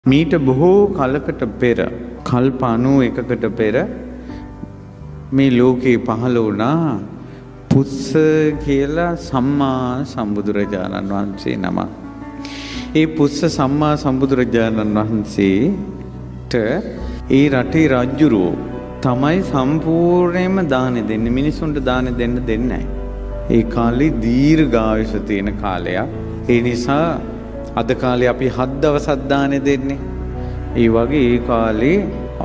මීට බොහෝ කලකට පෙර කල්ප 91කට පෙර මේ ලෝකේ පහළ වුණා පුස්ස කියලා සම්මා සම්බුදුරජාණන් වහන්සේ නම. ඒ පුස්ස සම්මා සම්බුදුරජාණන් වහන්සේට ඒ රටේ රජුරෝ තමයි සම්පූර්ණයෙන්ම දාන දෙන්නේ. මිනිසුන්ට දාන දෙන්න දෙන්නේ නැහැ. ඒ කාලේ දීර්ඝායුෂ තියෙන කාලයක්. ඒ නිසා අද කාලේ අපි 7 දවසක් දාන දෙන්නේ. ඒ වගේ ඒ කාලේ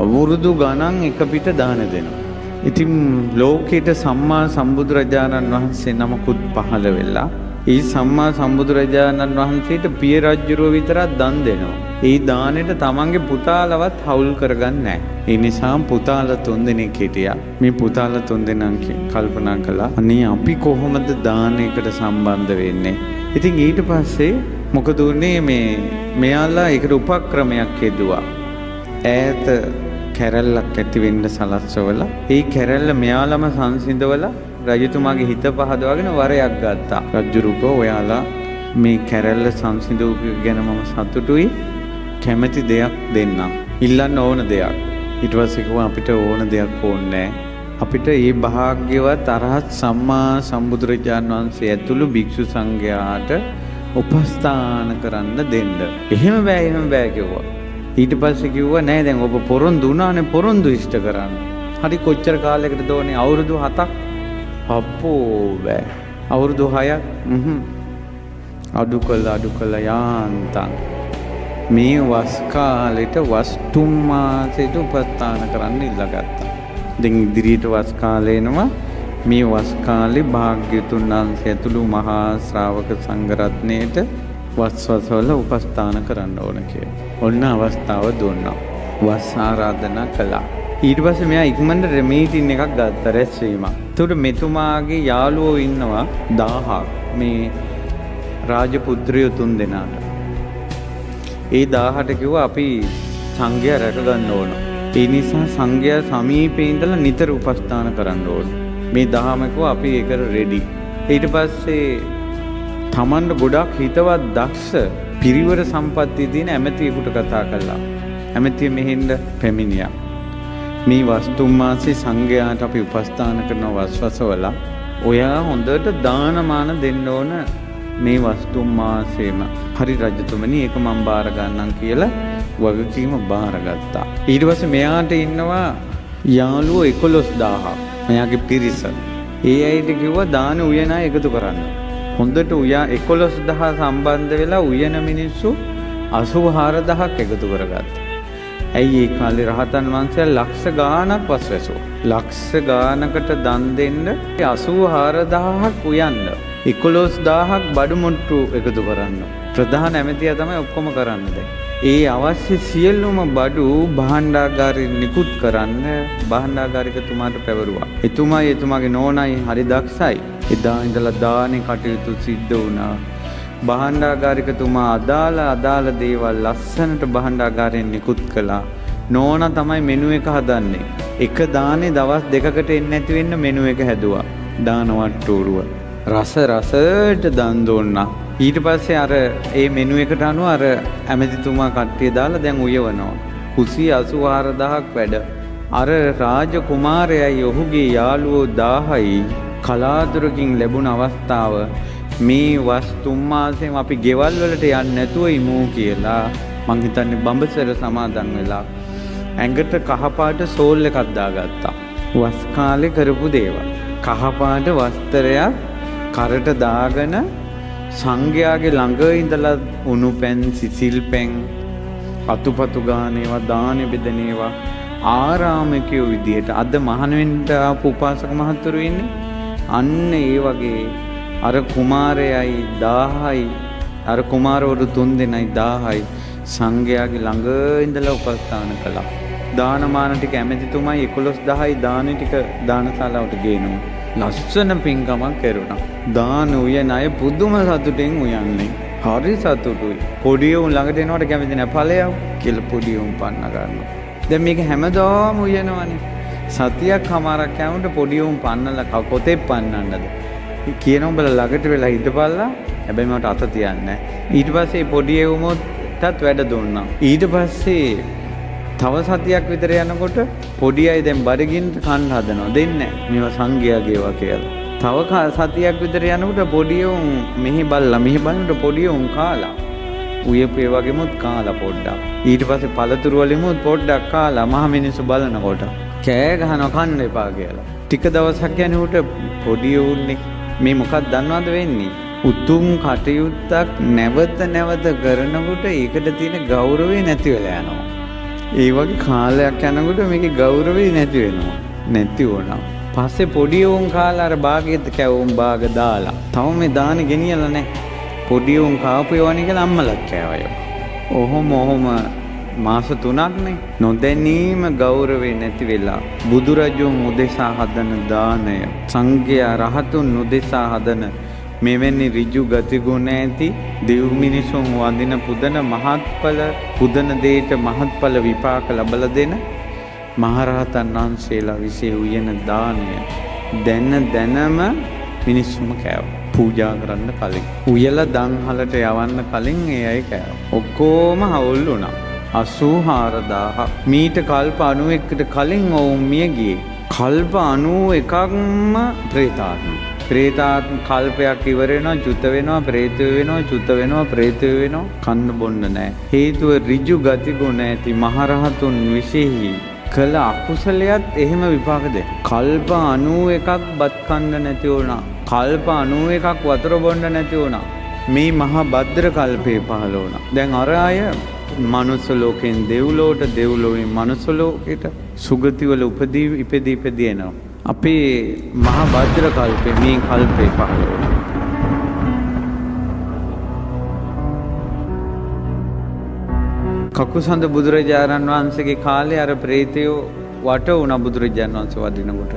අවුරුදු ගණන් එක පිට දාන දෙනවා. ඉතින් ලෝකෙට සම්මා සම්බුදුරජාණන් වහන්සේ නමකුත් පහළ වෙලා ඒ සම්මා සම්බුදුරජාණන් වහන්සේට පිය රජුරෝ විතරක් දන් දෙනවා. ඒ දානෙට තමන්ගේ පුතාලවත් හවුල් කරගන්නේ නැහැ. ඒ නිසා පුතාලා 3 දෙනෙක් හිටියා. මේ පුතාලා 3 දෙනා කල්පනා කළා අනේ අපි කොහොමද දානයකට සම්බන්ධ වෙන්නේ? ඉතින් ඊට පස්සේ මොකද උනේ මෙයාලා ඒකට උපක්‍රමයක් යෙදුවා. ඈත කැරැල්ලක් ඇති වෙන්න සලස්වලා ඒ කැරැල්ල මෙයාලම සංසිඳවලා රජතුමාගේ හිත පහදවාගෙන වරයක් ගත්තා. රජුරුකෝ ඔයාලා මේ කැරැල්ල සංසිඳවු ගැන මම සතුටුයි. කැමැති දෙයක් දෙන්නම්. ඉල්ලන්න ඕන දෙයක්. ඊට පස්සේ කිව්වා අපිට ඕන දෙයක් ඕනේ අපිට මේ භාග්‍යවත් අරහත් සම්මා සම්බුදුරජාණන් වහන්සේ ඇතුළු භික්ෂු සංඝයාට උපස්ථාන කරන්න දෙන්න. එහෙම බෑ කිව්වා. ඊට පස්සේ කිව්වා නෑ දැන් ඔබ පොරොන්දු වුණානේ පොරොන්දු ඉෂ්ට කරන්න. හරි කොච්චර කාලයකටද ඕනේ? අවුරුදු 7ක්. අප්පෝ බෑ. අවුරුදු 6ක්. අඩු කළා යාන්තම්. මේ වස් කාලෙට වස් 3 මාසෙට උපස්ථාන කරන්න ඉල්ලගත්තා. දැන් ඉදිරියට වස් කාලේ එනවා. මේ වස් කාලේ භාග්‍යතුන් වහන්සේ ඇතුළු මහා ශ්‍රාවක සංඝ රත්නයේට වස්වල උපස්ථාන කරන්න ඕන කියලා. ඔන්න අවස්ථාව දුන්නා. වස් ආරාධනා කළා. ඊට පස්සේ මෙයා ඉක්මනට මීටින් එකක් ගත්තා රැස්වීමක්. ඒකට මෙතුමාගේ යාළුවෝ ඉන්නවා 1000ක්. මේ රාජපුත්‍රයෝ 3 දෙනාට. ඒ 1000ට කිව්වා අපි සංඝයා රැක ගන්න ඕන. ඒ නිසා සංඝයා සමීපේ ඉඳලා නිතර උපස්ථාන කරන්න ඕන. මේ 1000ම කිව්වා අපි ඒකට රෙඩි. ඊට පස්සේ තමන්ට ගොඩක් හිතවත් දක්ෂ පිරිවර සම්පත්තිය තියෙන ඇමතියෙකුට කතා කළා. ඇමතිය මෙහෙන්න පැමිණියා. මේ වස්තුම් මාසේ සංඝයාට අපි උපස්ථාන කරන වස්වසවල ඔයා හොඳට දානමාන දෙන්න ඕන මේ වස්තුම් මාසෙම. හරි රජතුමනි ඒක මම බාර ගන්නම් කියලා වගකීම බාරගත්තා. ඊට පස්සේ මෙයාට ඉන්නවා යාළුවෝ 11000ක්. මෙයාගේ පිරිස. ඒ අයට කිව්වා දාන උයන එකතු කරන්න. හොඳට 11000 සම්බන්ධ වෙලා උයන මිනිස්සු 84000ක් එකතු කරගත්තා. ඇයි ඒ කාලේ රහතන් වහන්සේලා ලක්ෂ ගාණක් වස්වැසුවා. ලක්ෂ ගාණකට දන් දෙන්න 84000ක් උයන්න. 11000ක් බඩු මුට්ටු එකතු කරන්න. ප්‍රධාන ඇමතියා තමයි ඔක්කොම කරන්න දැන්. ඒ අවශ්‍ය සියලුම බඩු භාණ්ඩාගාරයෙන් නිකුත් කරන්න භාණ්ඩාගාරිකතුමාට පැවරුවා. එතුමාගේ නෝනයි හරි දක්ෂයි. එදා ඉඳලා දානේ කටයුතු සිද්ධ වුණා. භාණ්ඩාගාරිකතුමා අදාළ දේවල් ලස්සනට භාණ්ඩාගාරයෙන් නිකුත් කළා. නෝනා තමයි මෙනු එක හදන්නේ. එක දානේ දවස් 2කට එන්නේ නැති වෙන්න මෙනු එක හැදුවා. දාන වට්ටෝරුව. රසට දන් දුන්නා. ඊට පස්සේ අර ඒ මෙනු එකට අනුව අර ඇමතිතුමා කට්ටිය දාලා දැන් උයවනවා. කුසි 84000ක් වැඩ. අර රාජ කුමාරයයි ඔහුගේ යාළුවෝ 1000යි කලාතුරකින් ලැබුණ අවස්ථාව මේ වස් 3 මාසෙම අපි ගෙවල් වලට යන්නේ නැතුව ඉමු කියලා මං හිතන්නේ බඹසර සමාදන් වෙලා ඇඟට කහපාට සෝල් එකක් දාගත්තා. වස් කාලේ කරපු දේවල්. කහපාට වස්ත්‍රයක් කරට දාගෙන සංඝයාගේ ළඟ ඉඳලා උණු පැන් සිසිල් පැන් අතුපතු ගානේවා දාන බෙදනේවා ආරාමිකයෝ විදියට අද මහාන වෙන්න ආපු උපාසක මහතුරු ඉන්නේ. අන්න ඒ වගේ අර කුමාරයයි 1000යි අර කුමාරවරු 3 දෙනයි 1000යි සංඝයාගේ ළඟ ඉඳලා උපස්ථාන කළා. දානමාන ටික ඇමතිතුමයි 11000යි දාන ටික දානශාලාවට ගේනවා. ලස්සන පින්කමක් කරුණා. දාන උයන අය පුදුම සතුටින් උයන්නේ. හරි සතුටුයි. පොඩි උන් ළඟට එනකොට කැමති නැහැ ඵලයව කියලා පොඩි උන් පන්න ගන්නවා. දැන් මේක හැමදාම උයනවනේ. සතියක් හමාරක් යනකොට පොඩි උන් පන්නලා කොතේ පන්නන්නද? කියනවා උඹලා ළඟට වෙලා හිටපල්ලා. හැබැයි මට අත තියන්නේ නැහැ. ඊට පස්සේ පොඩි එවුමොත් පැත්තත් වැඩ දුන්නා. ඊට පස්සේ තව සතියක් විතර යනකොට පොඩි අය දැන් බඩගින්න කන්න හදනවා. දෙන්නේ නැහැ. මේවා සංඝයාගේ ඒවා කියලා. තව සතියක් විතර යනකොට පොඩි උන් මෙහි බලනකොට පොඩි උන් කාලා. උයපේ වගේමුත් කාලා පොඩ්ඩක්. ඊට පස්සේ පළතුරු වලිමුත් පොඩ්ඩක් කාලා මහ මිනිස්සු බලනකොට කෑ ගහනවා කන්න එපා කියලා. ටික දවසක් යනකොට පොඩි උන්නේ මේ මොකක්ද දන්නවද වෙන්නේ? උතුම් කටයුත්තක් නැවත කරනකොට ඒකට තියෙන ගෞරවය නැති වෙලා යනවා. ඒ වගේ කාලයක් යනකොට මේකේ ගෞරවය නැති වෙනවා. නැති වුණා. පස්සේ පොඩි උන් කාලා අර බාගෙත් කැවුම් බාග දාලා. තව මේ දානි ගෙනියලා නැහැ. පොඩි උන් කාපේවනි කියලා අම්මලක් කෑවය. ඔහොම මාස 3ක්නේ නොදැනීම ගෞරවේ නැති වෙලා බුදුරජුන් උදෙසා හදන දානය සංඝයා රහතුන් උදෙසා හදන මෙවැනි ඍජු ගතිගුණ ඇති දෙව් මිනිසුන් වඳින පුදන මහත්ඵල පුදන දෙයට මහත්ඵල විපාක ලබලා දෙන මහරහතන් වහන්සේලා විශේෂ උයන දානය දැනම මිනිස්සුම කෑවා. පූජා කරන්න කලින් උයලා දන්හලට යවන්න කලින් ඒ අය කෑවා. ඔක්කොම හවුල් වුණා. 84000 මීට කල්ප 91කට කලින් ඔවුන් මිය ගියේ. කල්ප 91ක්ම ප්‍රේතාත්ම. ප්‍රේතාත්ම කල්පයක් ඉවර වෙනවා, චුත වෙනවා, ප්‍රේත වෙනවා, චුත වෙනවා, ප්‍රේත වෙනවා. කන්න බොන්න නැහැ. හේතුව ඍජු ගති ගුණ ඇති මහරහතුන් විශේෂයි. කළ අකුසලයක් එහෙම විපාක දෙන්න. කල්ප 91ක් බත් කන්න නැති වුණා. කල්ප 91ක් වතුර බොන්න නැති වුණා. මේ මහා භද්‍ර කල්පේ පහළ වුණා. දැන් අර අය මනුස්ස ලෝකෙන් දෙව්ලොවට, දෙව්ලොවෙන් මනුස්ස ලෝකෙට සුගතිවල ඉපදී එනවා. අපේ මහා භද්‍ර කල්පේ මේ කල්පේ පහළ වුණා. කකුසඳ බුදුරජාණන් වහන්සේගේ කාලේ අර ප්‍රේතයෝ වට වුණා බුදුරජාණන් වහන්සේ වදිනකොට.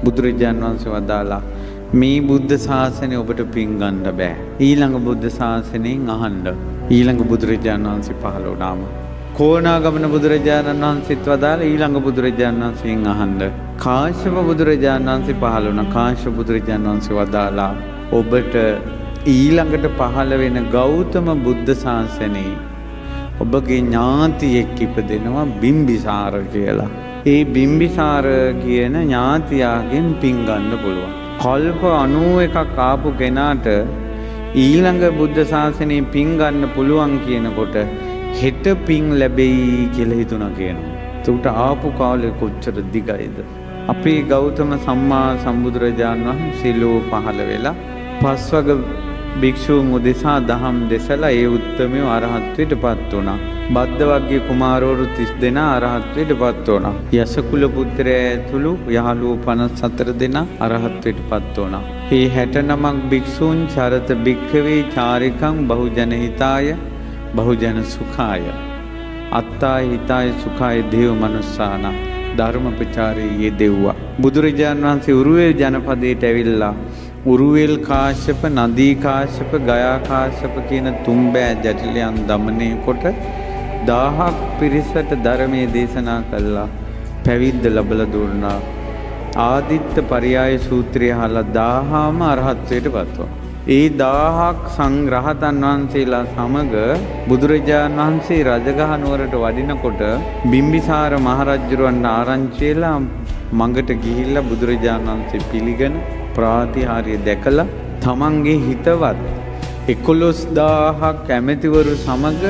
බුදුරජාණන් වහන්සේ වදාලා මේ බුද්ධ ශාසනය ඔබට පින් ගන්න බෑ. ඊළඟ බුද්ධ ශාසනයෙන් අහන්න. ඊළඟ බුදුරජාණන් වහන්සේ පහළ වුණාම කොණාගමන බුදුරජාණන් වහන්සේත් වදාලා ඊළඟ බුදුරජාණන් වහන්සේගෙන් අහන්න. කාශ්‍යප බුදුරජාණන් වහන්සේ පහළ වුණා. කාශ්‍යප බුදුරජාණන් වහන්සේ වදාලා ඔබට ඊළඟට පහළ වෙන ගෞතම බුද්ධ ශාසනයේ ඔබගේ ඥාතියෙක් ඉපදෙනවා බිම්බිසාර කියලා. ඒ බිම්බිසාර කියන ඥාතියාගෙන් පින් ගන්න පුළුවන්. කල්ප 91ක් ආපු කෙනාට ඊළඟ බුද්ධ ශාසනයේ පින් ගන්න පුළුවන් කියනකොට හෙට පින් ලැබෙයි කියලා හිතුණා කියනවා. ඒකට ආපු කාලේ කොච්චර දිගයිද? අපේ ගෞතම සම්මා සම්බුදුරජාණන් වහන්සේ ලෝ පහළ වෙලා පස්වග භික්ෂූන් උදෙසා දහම් දෙසලා ඒ උත්තමයෝ අරහත්ත්වයට පත් වුණා. බද්දවග්ගිය කුමාරවරු 30 දෙනා අරහත්ත්වයට පත් වුණා. යසකුල පුත්‍රය ඇතුළු යහළුවෝ 54 දෙනා අරහත්ත්වයට පත් වුණා. මේ 69ක් භික්ෂූන් චරත භික්ඛවේ චාරිකං බහුජන හිතාය බහුජන සුඛාය අත්තාය හිතාය සුඛාය දේව මනුස්සාන ධර්ම ප්‍රචාරයේ යෙදෙව්වා. බුදුරජාණන් වහන්සේ උරුවේ ජනපදයට ඇවිල්ලා උරුවෙල් කාශ්‍යප, නදී කාශ්‍යප, ගයා කාශ්‍යප කියන තුන්බෑ ජටිලයන් දමනය කොට 1000ක් පිරිසට ධර්මයේ දේශනා කළා. පැවිද්ද ලැබලා දුන්නා. ආදිත්ත පරියාය සූත්‍රය අහලා 1000ම අරහත්ත්වයට පත්වුණා. ඒ 1000ක් සංඝරහතන් වහන්සේලා සමග බුදුරජාණන් වහන්සේ රජගහ නුවරට වඩිනකොට බිම්බිසාර මහරජුරවන්ට ආරංචි වෙලා මඟට ගිහිල්ලා බුදුරජාණන් වහන්සේ පිළිගෙන ප්‍රාතිහාර්ය දැකලා තමන්ගේ හිතවත් 11000ක් ඇමතිවරු සමග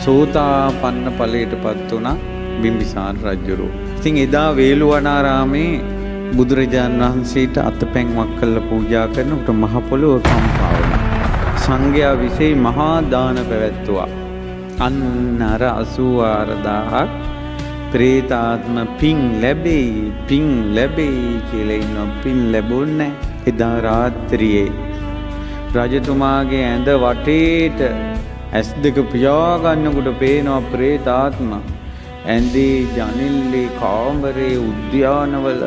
සෝතාපන්න ඵලයටපත් වුණා බිම්බිසාර රජුරෝ. ඉතින් එදා වේළුවනාරාමේ බුදුරජාණන් වහන්සේට අතපැන්වක් කළා පූජා කරනකොට මහ පොළොව කම්පා වුණා. සංඝයා විශේෂ මහා දාන පැවැත්තුවා. අන්න අර 84000ක් ප්‍රේතාත්ම පින් ලැබෙයි කියලා ඉන්නවා. පින් ලැබුණේ එදා රාත්‍රියේ රජතුමාගේ ඇඳ වටේට ඇස් දෙක පියාගන්නකොට පේනවා ප්‍රේතාත්ම. ඇඳේ ජනෙල්ලේ කාමරේ උද්‍යානවල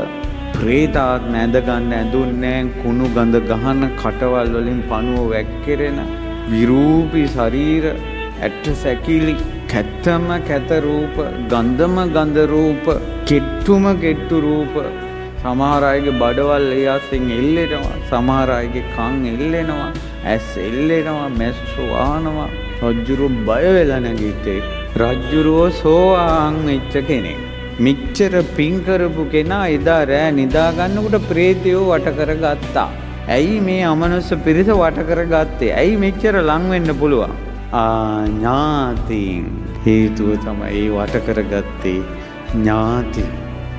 ප්‍රේතාත්ම ඇඳ ගන්න ඇඳුන්නේ කුණු ගඳ ගහන කටවල් වලින් පණුව වැක්කිරෙන විරූපී ශරීර ඇට සැකිලි කැත්තම කැත රූප ගන්ධම ගන්ධ රූප කෙට්ටුම කෙට්ටු රූප. සමහර අයගේ බඩවල් ඒ ආසෙන් එල්ලෙනවා. සමහර අයගේ කන් එල්ලෙනවා. ඇස් එල්ලෙනවා. මැස්සු ආනවා. රජ්ජුරුව බය වෙලා නැගිට්ටේ. රජ්ජුරුව සෝවාන් වෙච්ච කෙනෙක්. මෙච්චර පින් කරපු කෙනා එදා රෑ නිදා ගන්නකොට ප්‍රේතයෝ වට කරගත්තා. ඇයි මේ අමනුෂ්‍ය පිරිස වට කරගත්තේ? ඇයි මෙච්චර ලං වෙන්න පුළුවන්? ඥාතීන් හේතුව තමයි වට කරගත්තේ. ඥාති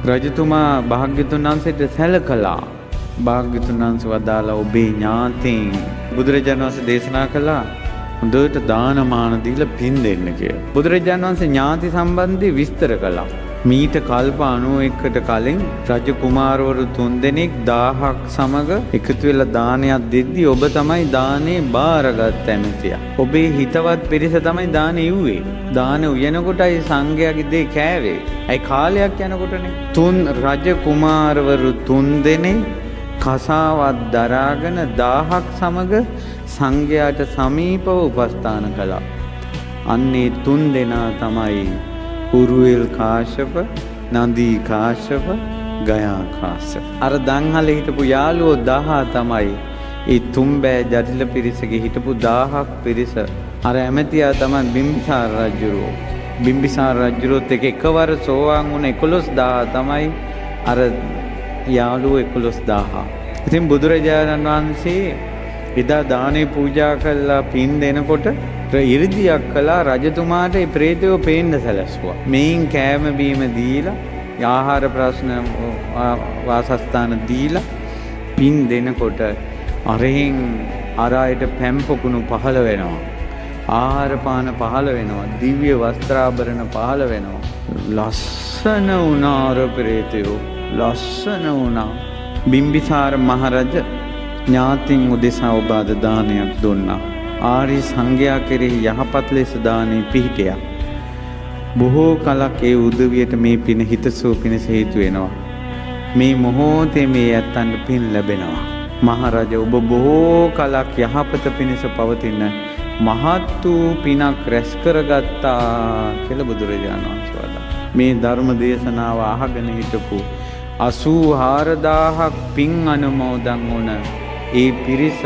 රජතුමා භාග්‍යතුන් වහන්සේට සැලකලා භාග්‍යතුන් වහන්සේ වදාලා ඔබේ ඥාතීන් බුදුරජාණන් වහන්සේ දේශනා කළා හොඳට දානමාන දීලා පින් දෙන්න කියලා. බුදුරජාණන් වහන්සේ ඥාති සම්බන්ධයෙන් විස්තර කළා. මීට කල්ප 91කට කලින් රජ කුමාරවරු 3 දෙනෙක් 1000ක් සමග එකතු වෙලා දානයක් දෙද්දි ඔබ තමයි දානේ බාරගත් ඇමතියා. ඔබේ හිතවත් පිරිස තමයි දානේ ඉව්වේ. දාන උයනකොටයි සංඝයාගේ දේ කෑවේ. ඇයි කාලයක් යනකොටනේ. 3 රජ කුමාරවරු 3 දෙනෙක් කසාවත් දරාගෙන 1000ක් සමග සංඝයාට සමීපව උපස්ථාන කළා. අන්නේ 3 දෙනා තමයි උරුවෙල් කාශ්‍යප, නන්දී කාශ්‍යප, ගයා කාශ්‍යප. අර දංහලේ හිටපු යාළුවෝ 1000 තමයි. ඒ තුම්බෑ ජටිල පිරිසගේ හිටපු 1000ක් පිරිස. අර ඇමතියා තමයි බිම්බිසාර රජුරෝ. බිම්බිසාර රජුරොත් එකවර සෝවාන් වුණ 11000 තමයි අර යාළුවෝ 11000. ඉතින් බුදුරජාණන් වහන්සේ එදා දානේ පූජා කළා පින් දෙනකොට ඉරිදියක් කළා රජතුමාට ඒ ප්‍රේතයෝ පේන්න සැලැස්සුවා. මේන් කෑම බීම දීලා ආහාර ප්‍රශ්න වාසස්ථාන දීලා පින් දෙනකොට අරෙන් අර අයට පැම්පකුණු පහළ වෙනවා. ආහාර පාන පහළ වෙනවා. දිව්‍ය වස්ත්‍රාභරණ පහළ වෙනවා. ලස්සන වුණා අර ප්‍රේතයෝ. ලස්සන වුණා. බිම්බිසාර මහරජ ඥාතින් උදෙසා ඔබ අද දානයක් දුන්නා. ආරි සංඝයා කෙරෙහි යහපත් ලෙස දානේ පිහිටියා. බොහෝ කලක් ඒ උදවියට මේ පින හිතසුව පිණිස හේතු වෙනවා. මේ මොහොතේ මේ ඇත්තන්ට පින් ලැබෙනවා. මහරජා ඔබ බොහෝ කලක් යහපත පිණිස පවතින මහත් වූ පිනක් රැස් කරගත්තා කියලා බුදුරජාණන් වහන්සේ වදාළා. මේ ධර්ම දේශනාව අහගෙන හිටපු 84000ක් පින් අනුමෝදන් වුණ ඒ පිරිස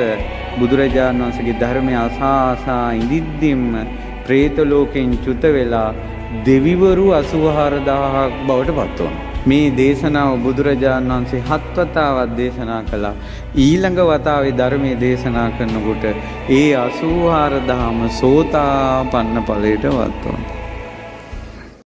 බුදුරජාණන් වහන්සේගේ ධර්මය අසා ඉඳිද්දිම പ്രേත ලෝකෙන් චුත වෙලා දෙවිවරු 84000ක් බවට පත් වුණා. මේ දේශනාව බුදුරජාණන් වහන්සේ 7 වතාවක් දේශනා කළා. ඊළඟ වතාවේ ධර්මයේ දේශනා කරනකොට ඒ 84000ම සෝතාපන්න ඵලයට වත් වුණා.